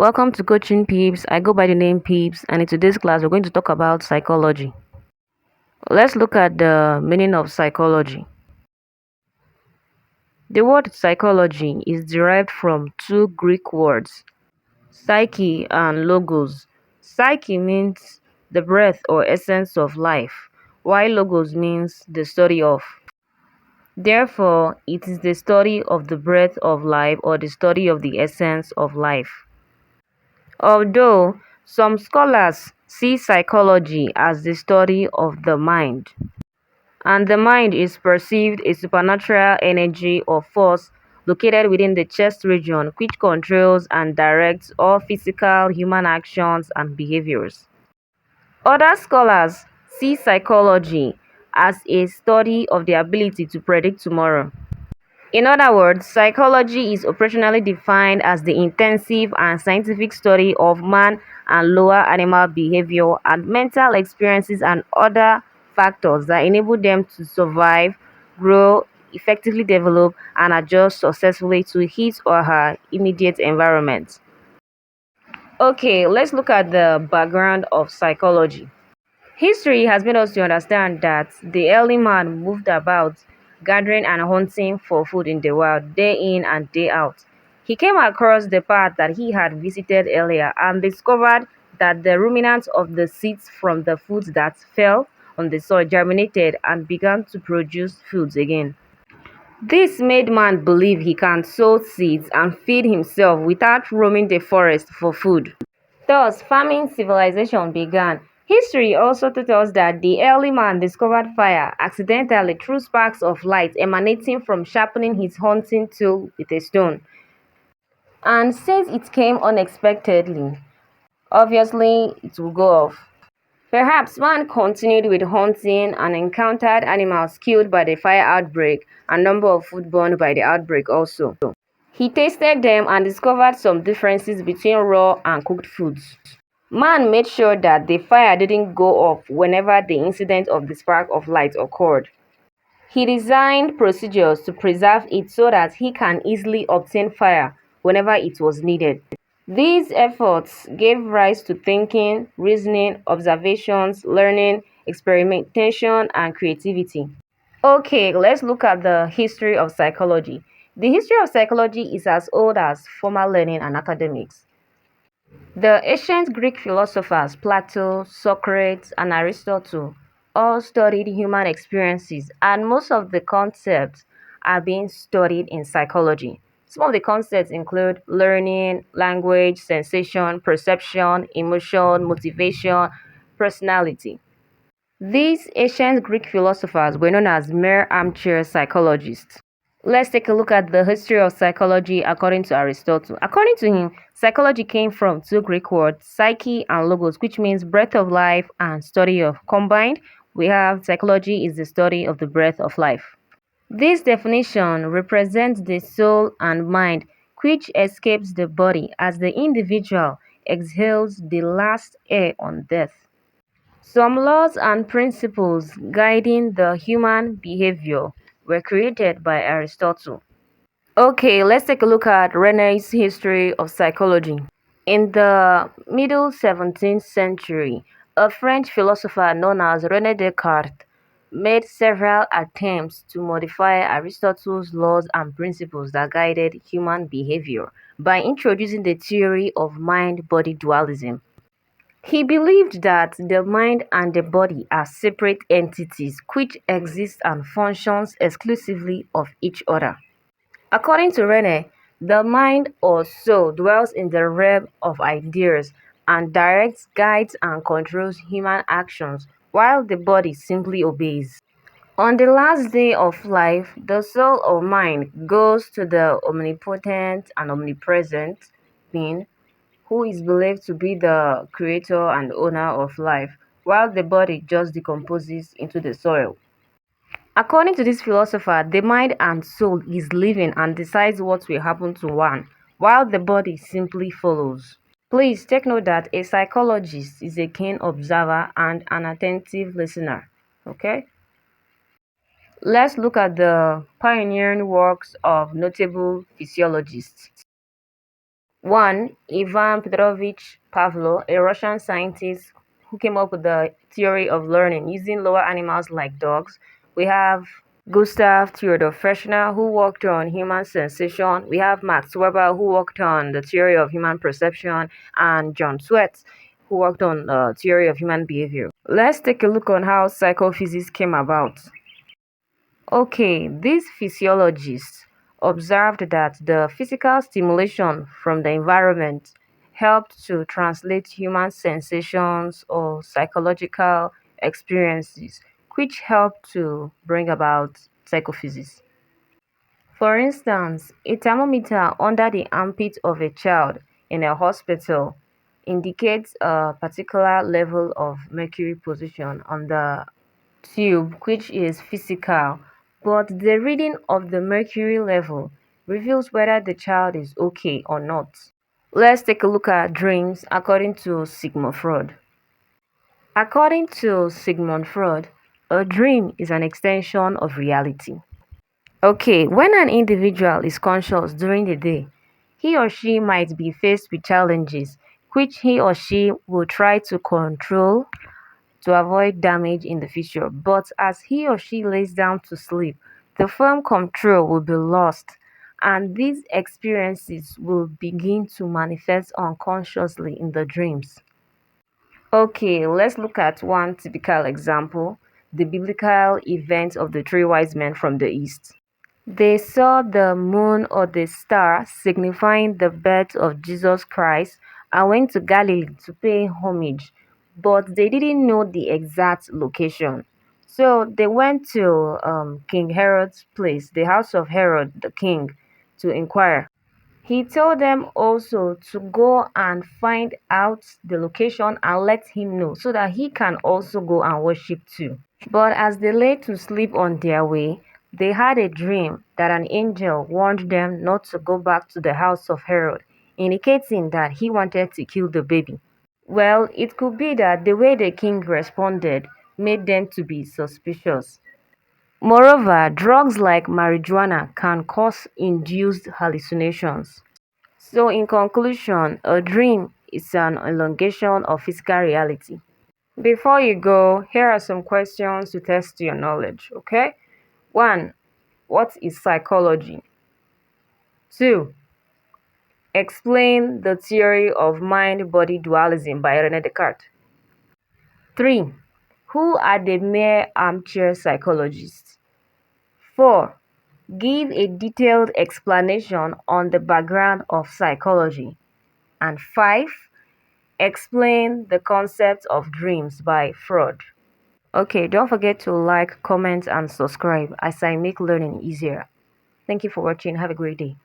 Welcome to Coaching Peeps. I go by the name Peeps, and in today's class, we're going to talk about psychology. Let's look at the meaning of psychology. The word psychology is derived from two Greek words, psyche and logos. Psyche means the breath or essence of life, while logos means the study of. Therefore, it is the study of the breath of life or the study of the essence of life. Although some scholars see psychology as the study of the mind, and the mind is perceived a supernatural energy or force located within the chest region which controls and directs all physical human actions and behaviors. Other scholars see psychology as a study of the ability to predict tomorrow. In other words, psychology is operationally defined as the intensive and scientific study of man and lower animal behavior and mental experiences and other factors that enable them to survive, grow, effectively develop, and adjust successfully to his or her immediate environment. Okay, let's look at the background of psychology. History has made us to understand that the early man moved about, gathering and hunting for food in the wild, day in and day out. He came across the path that he had visited earlier and discovered that the ruminants of the seeds from the foods that fell on the soil germinated and began to produce foods again. This made man believe he can sow seeds and feed himself without roaming the forest for food. Thus, farming civilization began. History also taught us that the early man discovered fire accidentally through sparks of light emanating from sharpening his hunting tool with a stone. And since it came unexpectedly, obviously it will go off. Perhaps man continued with hunting and encountered animals killed by the fire outbreak and number of food burned by the outbreak also. He tasted them and discovered some differences between raw and cooked foods. Man made sure that the fire didn't go off whenever the incident of the spark of light occurred. He designed procedures to preserve it so that he can easily obtain fire whenever it was needed. These efforts gave rise to thinking, reasoning, observations, learning, experimentation, and creativity. Okay, let's look at the history of psychology. The history of psychology is as old as formal learning and academics. The ancient Greek philosophers Plato, Socrates, and Aristotle all studied human experiences, and most of the concepts are being studied in psychology. Some of the concepts include learning, language, sensation, perception, emotion, motivation, personality. These ancient Greek philosophers were known as mere armchair psychologists. Let's take a look at the history of psychology according to Aristotle. According to him, psychology came from two Greek words, psyche and logos, which means breath of life and study of. Combined, we have psychology is the study of the breath of life. This definition represents the soul and mind which escapes the body as the individual exhales the last air on death. Some laws and principles guiding the human behavior were created by Aristotle. Okay, let's take a look at René's history of psychology. In the middle 17th century, a French philosopher known as René Descartes made several attempts to modify Aristotle's laws and principles that guided human behavior by introducing the theory of mind-body dualism. He believed that the mind and the body are separate entities which exist and functions exclusively of each other. According to Rene, the mind or soul dwells in the realm of ideas and directs, guides, and controls human actions, while the body simply obeys. On the last day of life, the soul or mind goes to the omnipotent and omnipresent being who is believed to be the creator and owner of life, while the body just decomposes into the soil. According to this philosopher, the mind and soul is living and decides what will happen to one, while the body simply follows. Please take note that a psychologist is a keen observer and an attentive listener. Okay? Let's look at the pioneering works of notable physiologists. One, Ivan Petrovich Pavlov, a Russian scientist who came up with the theory of learning using lower animals like dogs. We have Gustav Theodor Fechner, who worked on human sensation. We have Max Weber, who worked on the theory of human perception, and John Sweat, who worked on the theory of human behavior. Let's take a look on how psychophysics came about. Okay, these physiologists observed that the physical stimulation from the environment helped to translate human sensations or psychological experiences, which helped to bring about psychophysics. For instance, a thermometer under the armpit of a child in a hospital indicates a particular level of mercury position on the tube, which is physical, but the reading of the mercury level reveals whether the child is okay or not. Let's take a look at dreams according to Sigmund Freud. According to Sigmund Freud, a dream is an extension of reality. Okay, when an individual is conscious during the day, he or she might be faced with challenges which he or she will try to control to avoid damage in the future. But as he or she lays down to sleep, the firm control will be lost, and these experiences will begin to manifest unconsciously in the dreams. Okay, let's look at one typical example, the biblical event of the three wise men from the east. They saw the moon or the star signifying the birth of Jesus Christ and went to Galilee to pay homage, but they didn't know the exact location. So they went to King Herod's place, the house of Herod the king, to inquire. He told them also to go and find out the location and let him know so that he can also go and worship too. But as they lay to sleep on their way, they had a dream that an angel warned them not to go back to the house of Herod, indicating that he wanted to kill the baby. Well, it could be that the way the king responded made them to be suspicious. Moreover, drugs like marijuana can cause induced hallucinations. So, in conclusion, a dream is an elongation of physical reality. Before you go, here are some questions to test your knowledge, okay? 1. What is psychology? 2. Explain the theory of mind-body dualism by René Descartes. 3. Who are the mere armchair psychologists? 4. Give a detailed explanation on the background of psychology. And 5. Explain the concept of dreams by Freud. Okay, don't forget to like, comment, and subscribe as I make learning easier. Thank you for watching. Have a great day.